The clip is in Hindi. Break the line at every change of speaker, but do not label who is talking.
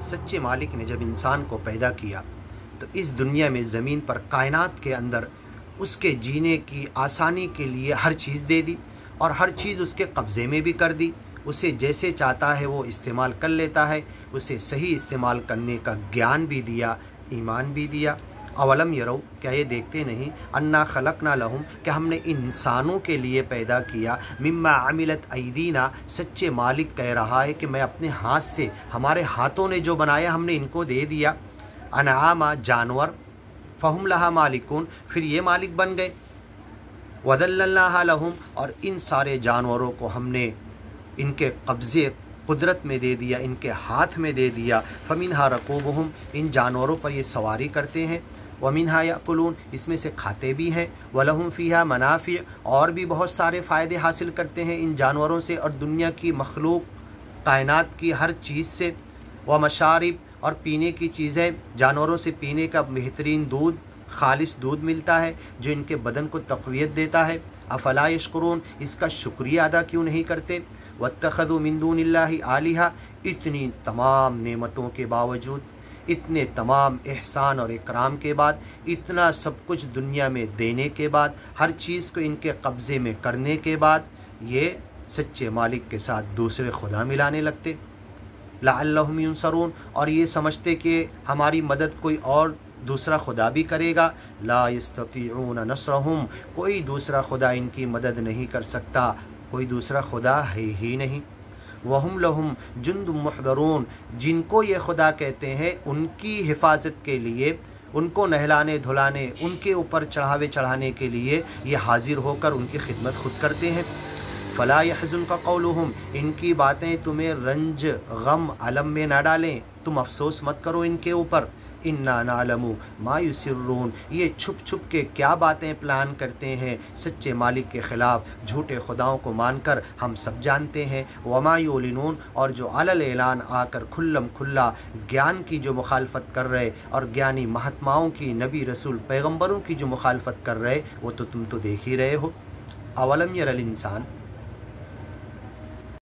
सच्चे मालिक ने जब इंसान को पैदा किया तो इस दुनिया में ज़मीन पर कायनात के अंदर उसके जीने की आसानी के लिए हर चीज़ दे दी और हर चीज़ उसके कब्ज़े में भी कर दी। उसे जैसे चाहता है वो इस्तेमाल कर लेता है। उसे सही इस्तेमाल करने का ज्ञान भी दिया, ईमान भी दिया। अवलम यरौ, क्या ये देखते नहीं, अन्ना खलकना लहुम, क्या हमने इंसानों के लिए पैदा किया, मिम्मा अमिलत ऐदीना, सच्चे मालिक कह रहा है कि मैं अपने हाथ से, हमारे हाथों ने जो बनाया हमने इनको दे दिया, अनआमा, जानवर, फ़हुम लहा मालिकून, फिर ये मालिक बन गए, वदल्लल्लाहा लहुम, और इन सारे जानवरों को हमने इनके कब्ज़े कुदरत में दे दिया, इनके हाथ में दे दिया। फ़मिन्हा रकूबुहुम, इन जानवरों पर ये सवारी करते हैं। वमिन्हा याकुलून, इसमें से खाते भी हैं। वलहुम फ़ीहा मनाफ़ि, और भी बहुत सारे फ़ायदे हासिल करते हैं इन जानवरों से और दुनिया की मखलूक कायनात की हर चीज़ से। व मशारिब, और पीने की चीज़ें, जानवरों से पीने का बेहतरीन दूध, खालिस दूध मिलता है जो इनके बदन को तक़वियत देता है। अफ़ला यशकुरून, इसका शुक्रिया अदा क्यों नहीं करते। वत्तख़ज़ू मिन दूनिल्लाहि आलिहा, इतनी तमाम नेमतों के बावजूद, इतने तमाम एहसान और इकराम के बाद, इतना सब कुछ दुनिया में देने के बाद, हर चीज़ को इनके कब्ज़े में करने के बाद, ये सच्चे मालिक के साथ दूसरे खुदा मिलाने लगते। लअल्लहुम युनसरून, और ये समझते कि हमारी मदद कोई और दूसरा खुदा भी करेगा। ला यस्ततीऊन नस्रहुम, कोई दूसरा खुदा इनकी मदद नहीं कर सकता, कोई दूसरा खुदा है ही नहीं। वहुम लहुम जुंदुम मुहदरून, जिनको ये खुदा कहते हैं उनकी हिफाजत के लिए, उनको नहलाने धुलाने, उनके ऊपर चढ़ावे चढ़ाने के लिए ये हाजिर होकर उनकी खिदमत खुद करते हैं। फ़ला यहज़ुनका क़ौलुहुम, इनकी बातें तुम्हें रंज गम अलम में ना डालें, तुम अफसोस मत करो इनके ऊपर। इन्ना नालमु मा युसिर्रून, ये छुप छुप के क्या बातें प्लान करते हैं सच्चे मालिक के ख़िलाफ़, झूठे खुदाओं को मानकर हम सब जानते हैं। वमा युलिनून, और जो अलल ऐलान आकर खुल्लम खुल्ला ज्ञान की जो मुखालफत कर रहे और ज्ञानी महात्माओं की, नबी रसूल पैगम्बरों की जो मुखालफत कर रहे, वो तो तुम तो देख ही रहे हो। अवलम यरल इंसान,